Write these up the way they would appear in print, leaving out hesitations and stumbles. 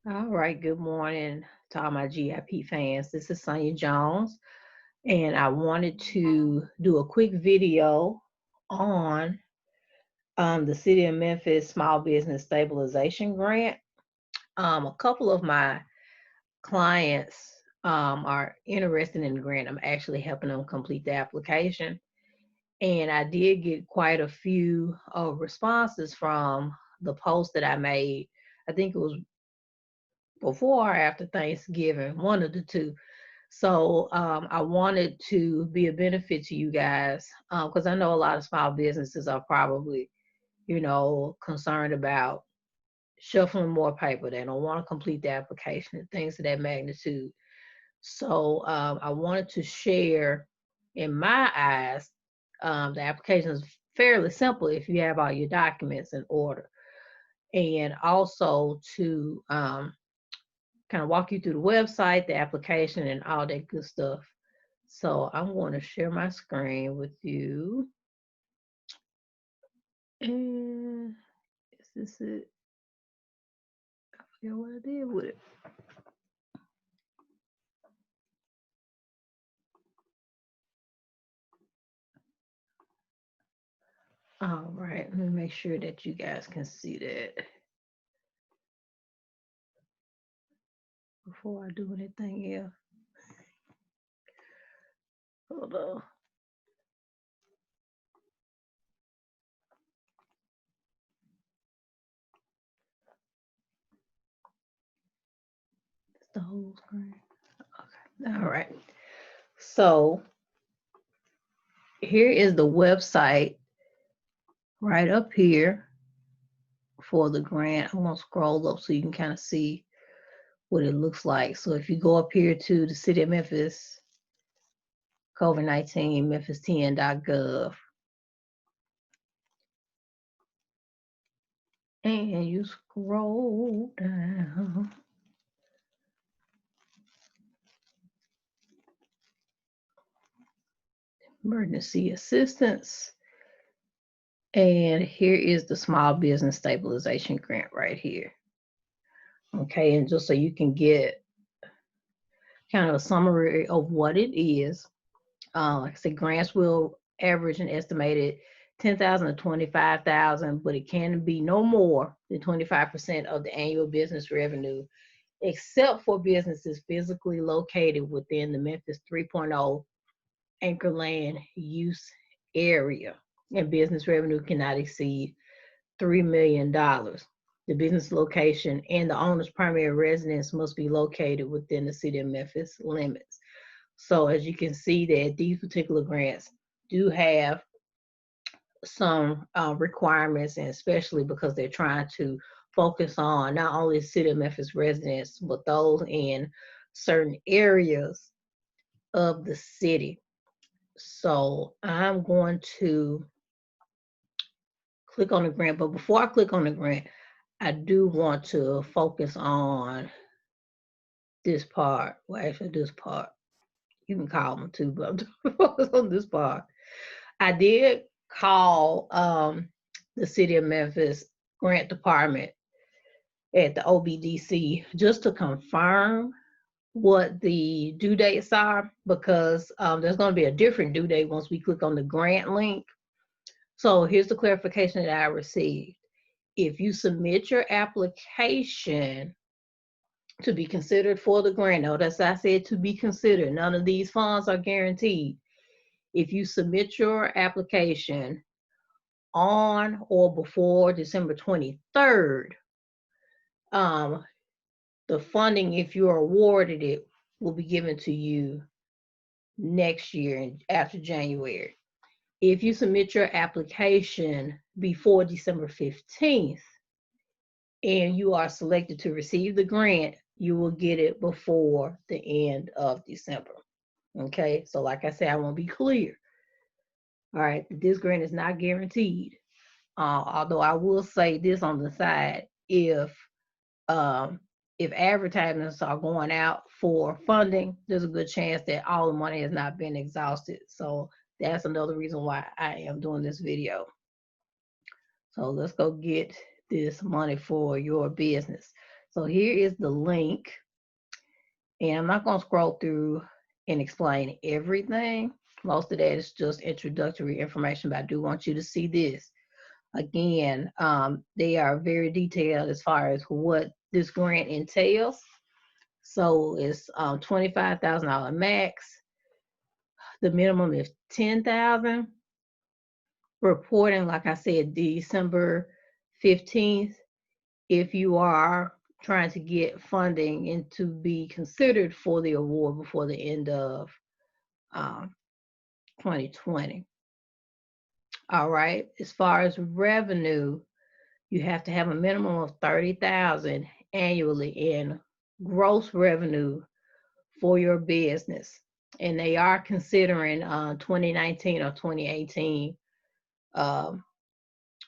All right, good morning to all my GIP fans. This is Sonia Jones, and I wanted to do a quick video on the City of Memphis Small Business Stabilization Grant. A couple of my clients are interested in the grant. I'm actually helping them complete the application, and I did get quite a few responses from the post that I made. I think it was before or after Thanksgiving, one of the two. So I wanted to be a benefit to you guys because I know a lot of small businesses are probably, concerned about shuffling more paper. They don't want to complete the application and things of that magnitude. So I wanted to share, in my eyes, the application is fairly simple if you have all your documents in order. And also to kind of walk you through the website, the application, and all that good stuff. So I'm going to share my screen with you. And is this it? I forget what I did with it. All right, let me make sure that you guys can see that before I do anything else. Hold on. It's the whole screen. Okay. All right. So here is the website right up here for the grant. I'm going to scroll up so you can kind of see what it looks like. So if you go up here to the City of Memphis, COVID-19, memphis10.gov, and you scroll down. Emergency assistance. And here is the Small Business Stabilization Grant right here. Okay, and just so you can get kind of a summary of what it is. Like I said, grants will average an estimated 10,000 to 25,000, but it can be no more than 25% of the annual business revenue, except for businesses physically located within the Memphis 3.0 anchor land use area, and business revenue cannot exceed $3 million. The business location and the owner's primary residence must be located within the City of Memphis limits. So as you can see that these particular grants do have some requirements, and especially because they're trying to focus on not only City of Memphis residents, but those in certain areas of the city. So I'm going to click on the grant, but before I click on the grant, I do want to focus on this part. Well, actually, this part. You can call them too, but I'm going to focus on this part. I did call the City of Memphis Grant Department at the OBDC just to confirm what the due dates are, because there's going to be a different due date once we click on the grant link. So here's the clarification that I received. If you submit your application to be considered for the grant, notice I said to be considered. None of these funds are guaranteed. If you submit your application on or before December 23rd, the funding, if you're awarded it, will be given to you next year after January. If you submit your application before December 15th and you are selected to receive the grant, you will get it before the end of December. Okay, so like I said, I want to be clear. All right, this grant is not guaranteed. Although I will say this on the side, um, if advertisements are going out for funding, there's a good chance that all the money has not been exhausted. So that's another reason why I am doing this video. So let's go get this money for your business. So here is the link. And I'm not going to scroll through and explain everything. Most of that is just introductory information, but I do want you to see this. Again, they are very detailed as far as what this grant entails. So it's $25,000 max. The minimum is $10,000. Reporting, like I said, December 15th. If you are trying to get funding and to be considered for the award before the end of 2020. All right. As far as revenue, you have to have a minimum of $30,000 annually in gross revenue for your business, and they are considering 2019 or 2018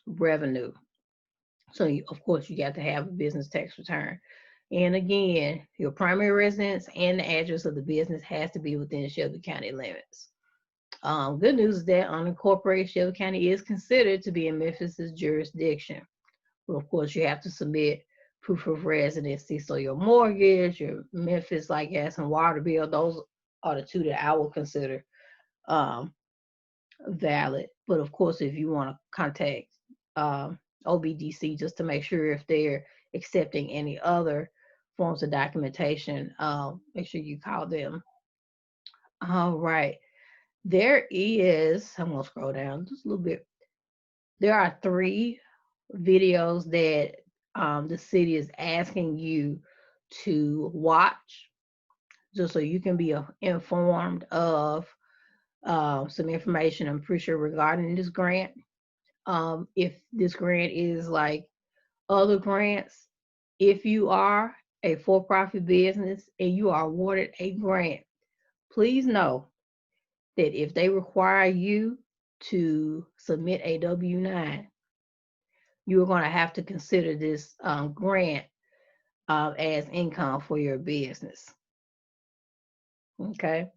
revenue. So, of course, you got to have a business tax return. And again, your primary residence and the address of the business has to be within Shelby County limits. Good news is that unincorporated Shelby County is considered to be in Memphis's jurisdiction. But of course, you have to submit proof of residency. So your mortgage, your Memphis like gas and water bill, those are the two that I will consider valid. But of course, if you want to contact OBDC just to make sure if they're accepting any other forms of documentation, make sure you call them. All right. There is, I'm going to scroll down just a little bit. There are 3 videos that the city is asking you to watch just so you can be informed of some information, I'm pretty sure, regarding this grant. If this grant is like other grants, if you are a for-profit business and you are awarded a grant, please know that if they require you to submit a W-9, you're going to have to consider this grant as income for your business. Okay,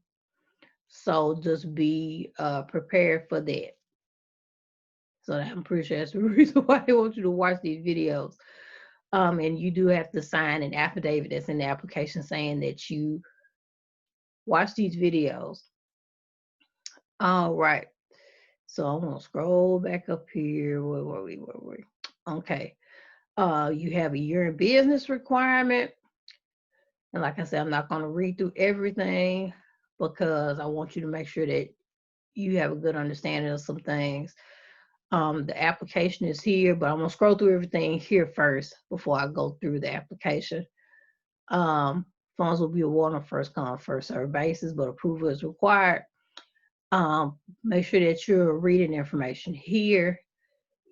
so just be prepared for that. So I'm pretty sure that's the reason why they want you to watch these videos. And you do have to sign an affidavit that's in the application saying that you watch these videos. All right. So I'm gonna scroll back up here. Where were we? Okay. You have a year in business requirement. And like I said, I'm not gonna read through everything because I want you to make sure that you have a good understanding of some things. The application is here, but I'm gonna scroll through everything here first before I go through the application. Funds will be awarded on first come, first served basis, but approval is required. Make sure that you're reading information here.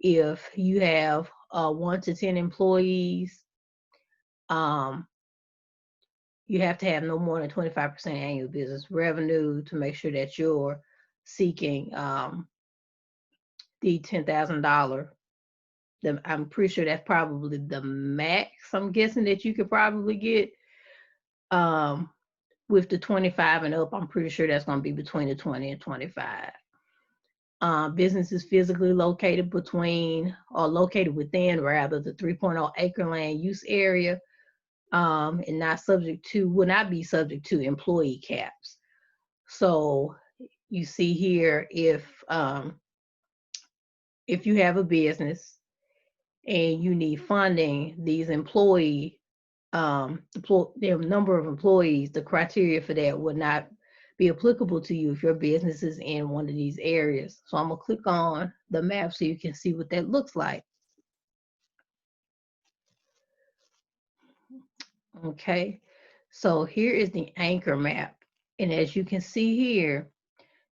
If you have 1 to 10 employees, you have to have no more than 25% annual business revenue to make sure that you're seeking the $10,000. I'm pretty sure that's probably the max, I'm guessing, that you could probably get. With the 25 and up, I'm pretty sure that's going to be between the 20 and 25. Business is physically located within the 3.0 acre land use area, and will not be subject to employee caps. So you see here, if you have a business and you need funding, these the number of employees, the criteria for that would not be applicable to you if your business is in one of these areas. So I'm gonna click on the map so you can see what that looks like. Okay, so here is the anchor map. And as you can see here,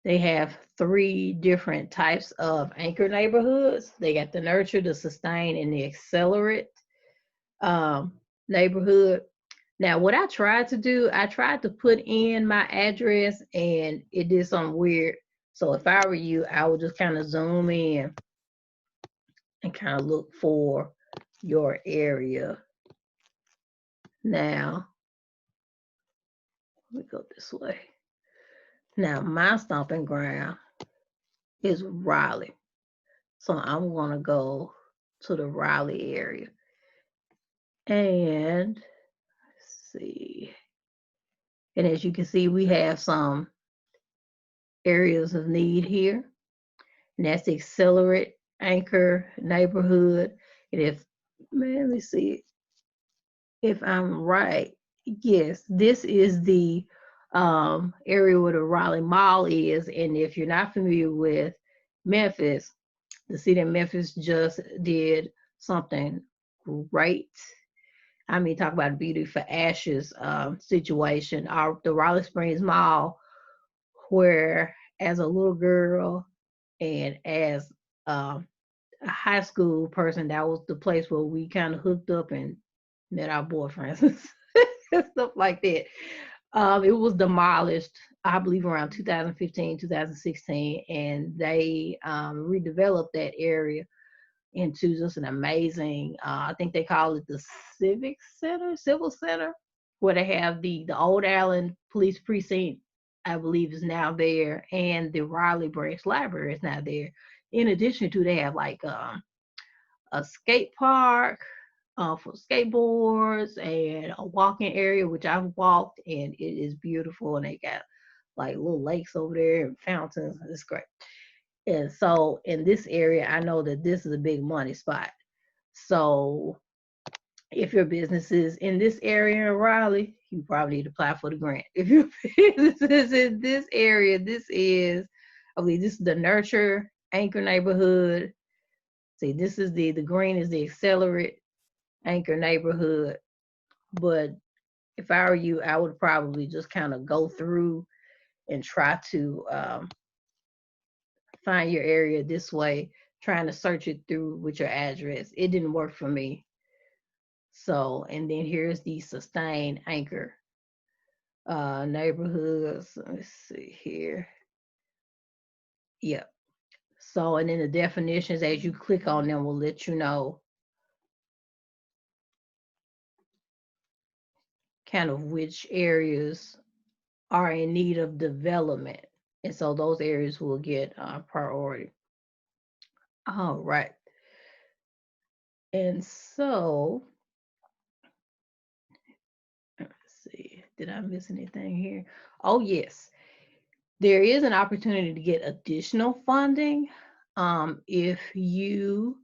they have 3 different types of anchor neighborhoods. They got the nurture, the sustain, and the accelerate neighborhood. Now, what I tried to do, I tried to put in my address and it did something weird. So if I were you, I would just kind of zoom in and kind of look for your area. Now, let me go this way. Now, my stomping ground is Raleigh. So I'm going to go to the Raleigh area. And let's see. And as you can see, we have some areas of need here. And that's the Accelerate Anchor neighborhood. And if, man, let me see if I'm right. Yes, this is the area where the Raleigh Mall is. And if you're not familiar with Memphis, the city of Memphis just did something great. I mean, talk about beauty for ashes situation. The Raleigh Springs Mall, where as a little girl and as a high school person, that was the place where we kind of hooked up and met our boyfriends and stuff like that. It was demolished, I believe, around 2015, 2016, and they redeveloped that area into just an amazing, I think they call it the Civil Center, where they have the old Allen Police Precinct, I believe, is now there, and the Raleigh Branch Library is now there. In addition to, they have like a skate park for skateboards and a walking area, which I've walked, and it is beautiful. And they got like little lakes over there and fountains. It's great. And so in this area, I know that this is a big money spot. So if your business is in this area in Raleigh, you probably need to apply for the grant. If your business is in this area, I believe this is the Nurture Anchor neighborhood. See, this is the green is the Accelerate Anchor neighborhood. But if I were you, I would probably just kind of go through and try to find your area this way, trying to search it through with your address. It didn't work for me. So, and then here's the Sustained Anchor neighborhoods. Let's see here. Yep. So, and then the definitions, as you click on them, will let you know kind of which areas are in need of development. And so those areas will get priority. All right. And so, let's see, did I miss anything here? Oh, yes. There is an opportunity to get additional funding if you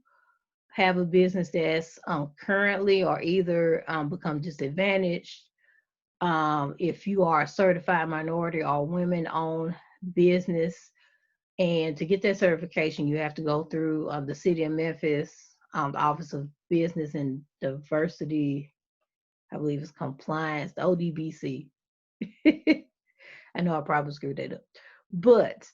have a business that's currently or either become disadvantaged. If you are a certified minority or women-owned business, and to get that certification, you have to go through the City of Memphis, the Office of Business and Diversity, I believe it's compliance, the ODBC. I know I probably screwed that up. But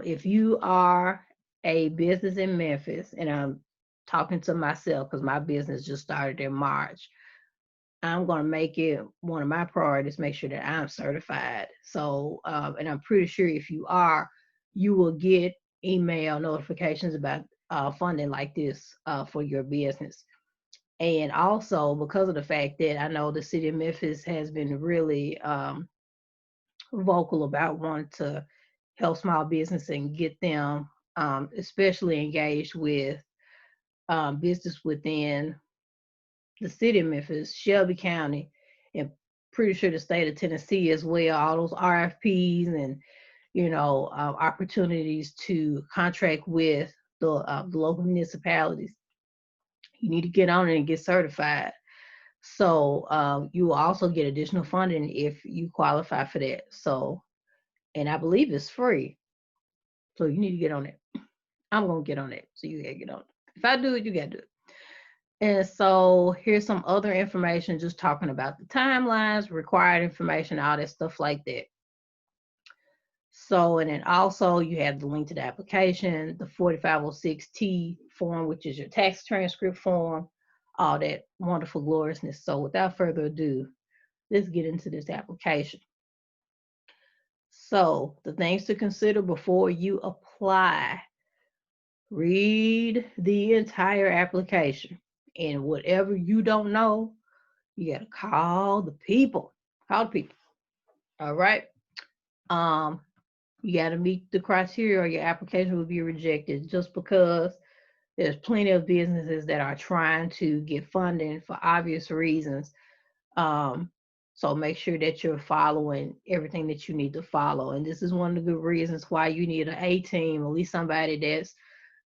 if you are a business in Memphis, and I'm talking to myself because my business just started in March, I'm going to make it one of my priorities, make sure that I'm certified. So, and I'm pretty sure if you are, you will get email notifications about funding like this for your business. And also because of the fact that I know the city of Memphis has been really vocal about wanting to help small business and get them especially engaged with business within the city of Memphis, Shelby County, and pretty sure the state of Tennessee as well. All those RFPs and opportunities to contract with the local municipalities. You need to get on it and get certified. So you will also get additional funding if you qualify for that. So, and I believe it's free. So you need to get on it. I'm gonna get on it. So you gotta get on it. If I do it, you gotta do it. And so here's some other information, just talking about the timelines, required information, all that stuff like that. So, and then also you have the link to the application, the 4506T form, which is your tax transcript form, all that wonderful gloriousness. So without further ado, let's get into this application. So the things to consider before you apply: read the entire application. And whatever you don't know, you got to call the people. Call the people. All right. You got to meet the criteria or your application will be rejected. Just because There's plenty of businesses that are trying to get funding for obvious reasons. Um, so make sure that you're following everything that you need to follow. And this is one of the good reasons why you need an A team, at least somebody that's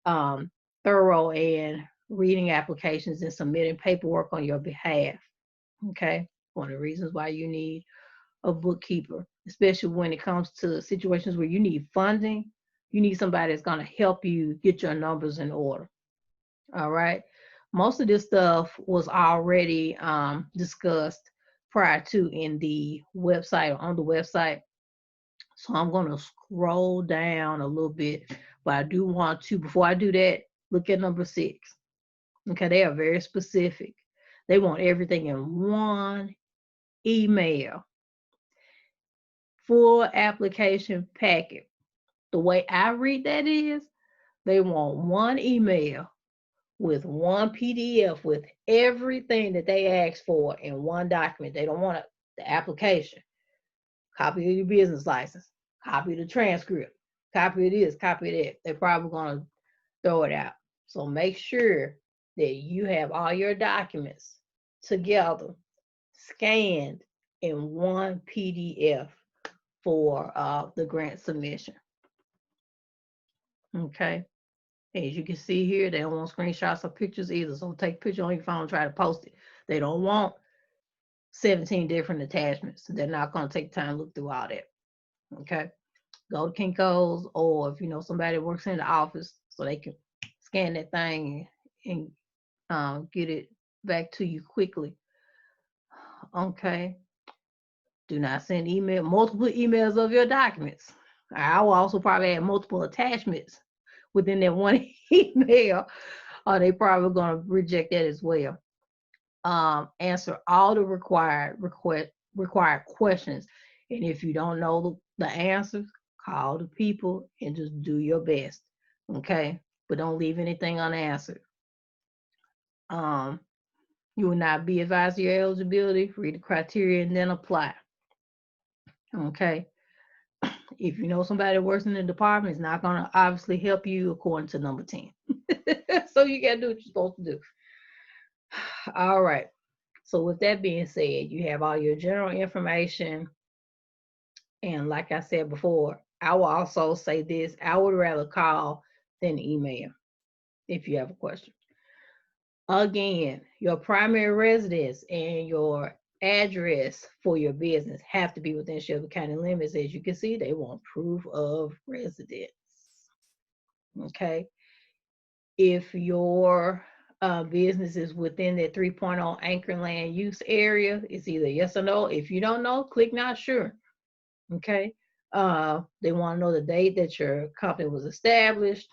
um, thorough in reading applications and submitting paperwork on your behalf. Okay. One of the reasons why you need a bookkeeper, especially when it comes to situations where you need funding, you need somebody that's going to help you get your numbers in order. All right. Most of this stuff was already discussed prior to in the website, on the website. So I'm going to scroll down a little bit, but I do want to, before I do that, look at number 6. Okay, they are very specific. They want everything in one email, full application packet. The way I read that is they want one email with one PDF with everything that they ask for in one document. They don't want the application, copy of your business license, copy of the transcript, copy of this, copy of that. They're probably going to throw it out. So make sure that you have all your documents together, scanned in one PDF for the grant submission. Okay. As you can see here, they don't want screenshots or pictures either. So take a picture on your phone and try to post it. They don't want 17 different attachments. They're not going to take time to look through all that. Okay. Go to Kinko's, or if you know somebody that works in the office, so they can scan that thing and get it back to you quickly. Okay. Do not send multiple emails of your documents. I will also probably add multiple attachments within that one email, or they probably going to reject that as well. Answer all the required questions, and if you don't know the answers, call the people and just do your best. Okay, but don't leave anything unanswered. You will not be advised of your eligibility. Read the criteria and then apply. Okay. If you know somebody that works in the department, it's not going to obviously help you according to number 10. So you got to do what you're supposed to do. All right. So with that being said, you have all your general information. And like I said before, I will also say this: I would rather call than email if you have a question. Again, your primary residence and your address for your business have to be within Shelby County limits. As you can see, they want proof of residence. Okay. If your business is within that 3.0 anchor land use area, it's either yes or no. If you don't know, click not sure. Okay. They want to know the date that your company was established,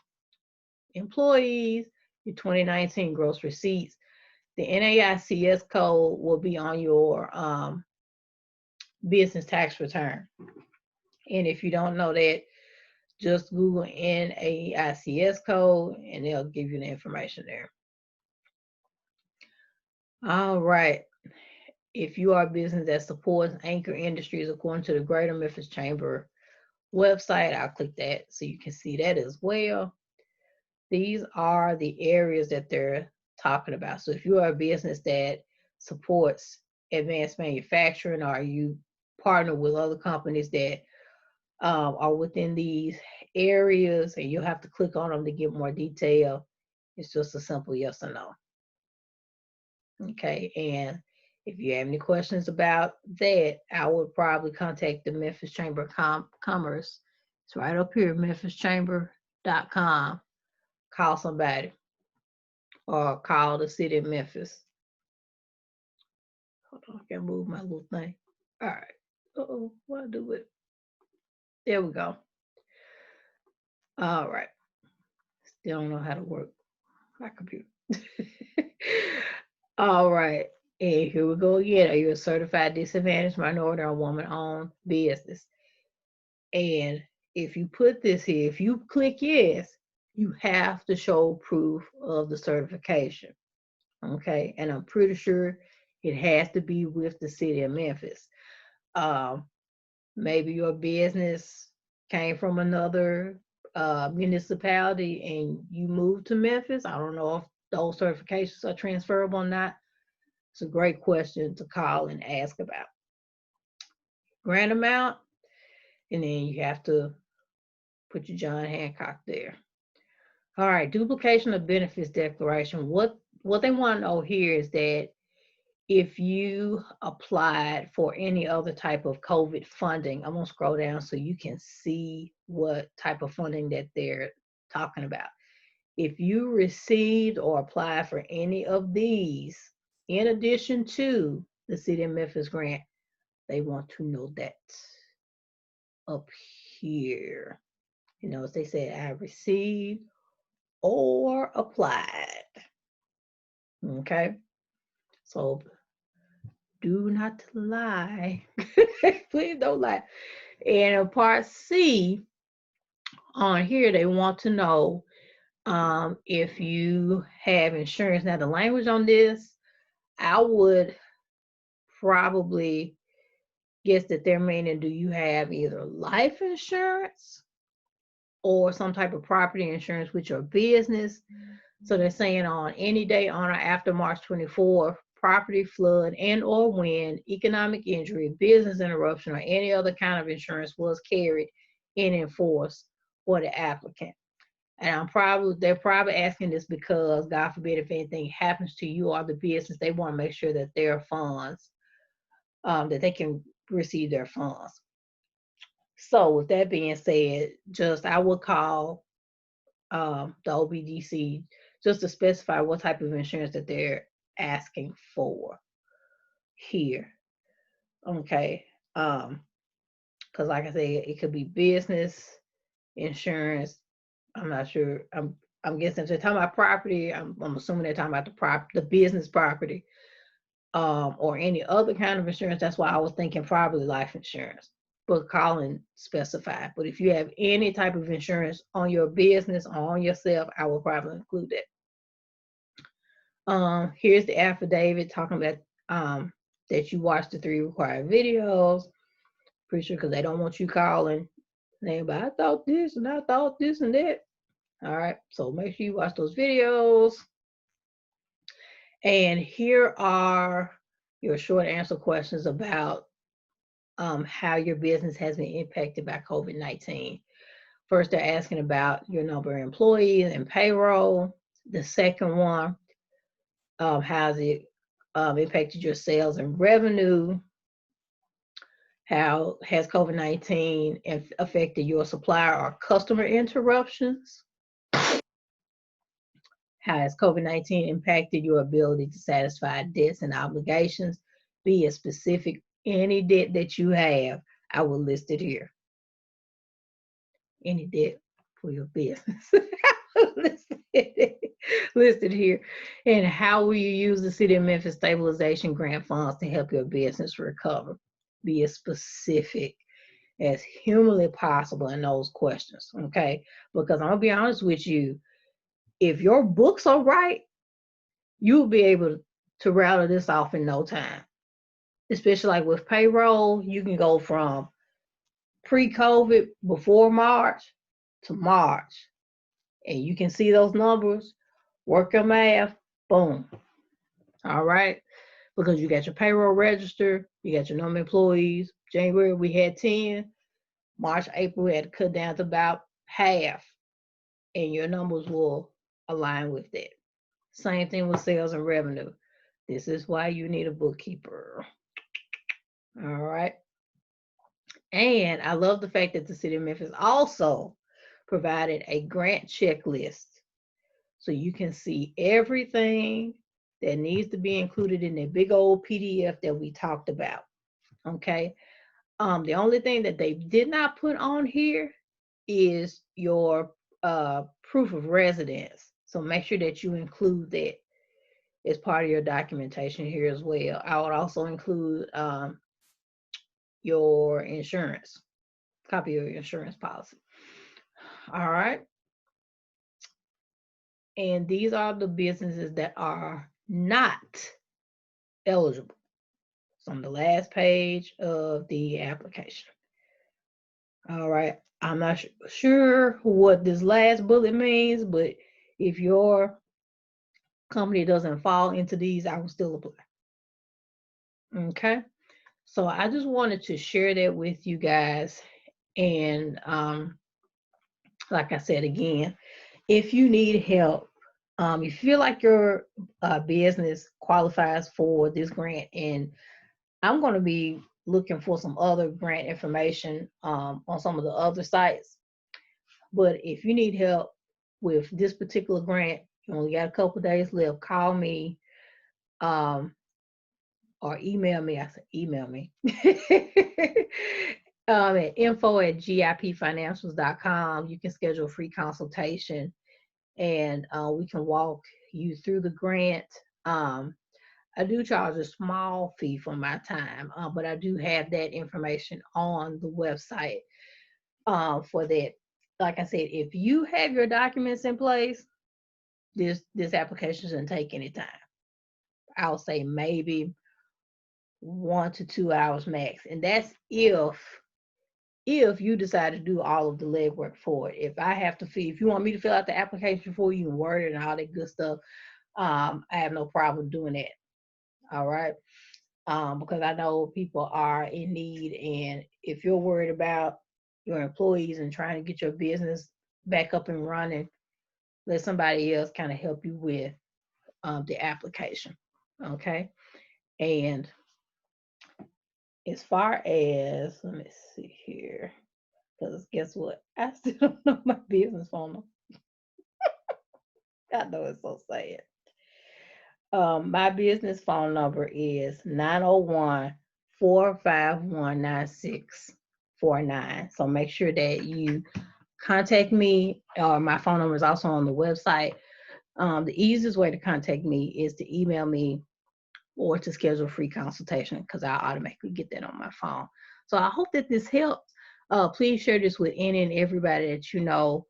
employees, your 2019 gross receipts. The NAICS code will be on your business tax return. And if you don't know that, just Google NAICS code and they'll give you the information there. All right. If you are a business that supports anchor industries according to the Greater Memphis Chamber website, I'll click that so you can see that as well. These are the areas that they're talking about. So if you are a business that supports advanced manufacturing, or you partner with other companies that are within these areas, and you'll have to click on them to get more detail. It's just a simple yes or no. Okay, and if you have any questions about that, I would probably contact the Memphis Chamber of Commerce. It's right up here, memphischamber.com. Call somebody or call the city of Memphis. Hold on, I can move my little thing. All right. Uh-oh, what do I do with it? There we go. All right. Still don't know how to work my computer. All right. And here we go again. Are you a certified disadvantaged minority or woman-owned business? And if you put this here, if you click yes, you have to show proof of the certification. Okay. And I'm pretty sure it has to be with the city of Memphis. Maybe your business came from another municipality and you move to Memphis. I don't know if those certifications are transferable or not. It's a great question to call and ask about. Grant amount, and then you have to put your John Hancock there. All right, duplication of benefits declaration. What they want to know here is that if you applied for any other type of COVID funding, I'm going to scroll down so you can see what type of funding that they're talking about. If you received or applied for any of these, in addition to the City of Memphis grant, they want to know that up here. You know, as they said, I received or applied. Okay, so do not lie. Please don't lie. And in part C, on here, they want to know if you have insurance. Now, the language on this, I would probably guess that they're meaning, do you have either life insurance or some type of property insurance with your business? So they're saying on any day on or after March 24th, property, flood, and or wind, economic injury, business interruption, or any other kind of insurance was carried and enforced for the applicant. And they're probably asking this because, God forbid, if anything happens to you or the business, they want to make sure that their funds, that they can receive their funds. So with that being said, I would call the OBDC just to specify what type of insurance that they're asking for here. Okay. Because like I said, it could be business insurance. I'm not sure. I'm guessing if they're talking about property, I'm assuming they're talking about the business property, or any other kind of insurance. That's why I was thinking probably life insurance, but calling specified. But if you have any type of insurance on your business or on yourself, I will probably include that. Here's the affidavit talking about that you watched the 3 required videos. Pretty sure because they don't want you calling saying, but I thought this and I thought this and that. All right, so make sure you watch those videos. And here are your short answer questions about how your business has been impacted by COVID-19. First, they're asking about your number of employees and payroll. The second one, how has it impacted your sales and revenue? How has COVID-19 affected your supplier or customer interruptions? How has COVID-19 impacted your ability to satisfy debts and obligations? Be it specific, any debt that you have, I will list it here. Any debt for your business. listed here. And how will you use the City of Memphis Stabilization Grant funds to help your business recover? Be as specific as humanly possible in those questions, okay? Because I'm gonna be honest with you, if your books are right, you'll be able to rattle this off in no time. Especially like with payroll, you can go from pre-COVID before March to March, and you can see those numbers, work your math, boom. All right, because you got your payroll register, you got your number of employees. January we had 10, March, April we had to cut down to about half, and your numbers will align with that. Same thing with sales and revenue. This is why you need a bookkeeper. All right. And I love the fact that the City of Memphis also provided a grant checklist so you can see everything that needs to be included in that big old PDF that we talked about. Okay. The only thing that they did not put on here is your proof of residence. So make sure that you include that as part of your documentation here as well. I would also include your insurance, copy of your insurance policy. All right. And these are the businesses that are not eligible. It's on the last page of the application. All right. I'm not sure what this last bullet means, but if your company doesn't fall into these, I will still apply. Okay. So I just wanted to share that with you guys. And like I said again, if you need help, you feel like your business qualifies for this grant, and I'm going to be looking for some other grant information on some of the other sites. But if you need help with this particular grant, you only got a couple days left, call me or email me. I said email me at info@gipfinancials.com. You can schedule a free consultation, and we can walk you through the grant. I do charge a small fee for my time, but I do have that information on the website for that. Like I said, if you have your documents in place, this application shouldn't take any time. I'll say maybe 1 to 2 hours max, and that's if you decide to do all of the legwork for it. If you want me to fill out the application for you and word it and all that good stuff, I have no problem doing that. All right. Because I know people are in need, and if you're worried about your employees and trying to get your business back up and running, let somebody else kind of help you with the application. Okay. And as far as, let me see here, because guess what? I still don't know my business phone number. I know it's so sad. My business phone number is 901-451-9649. So make sure that you contact me. My phone number is also on the website. The easiest way to contact me is to email me or to schedule a free consultation, because I automatically get that on my phone. So I hope that this helps. Please share this with any and everybody that you know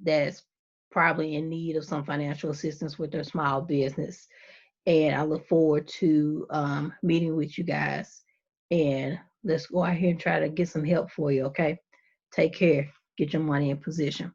that's probably in need of some financial assistance with their small business. And I look forward to meeting with you guys. And let's go out here and try to get some help for you, okay? Take care. Get your money in position.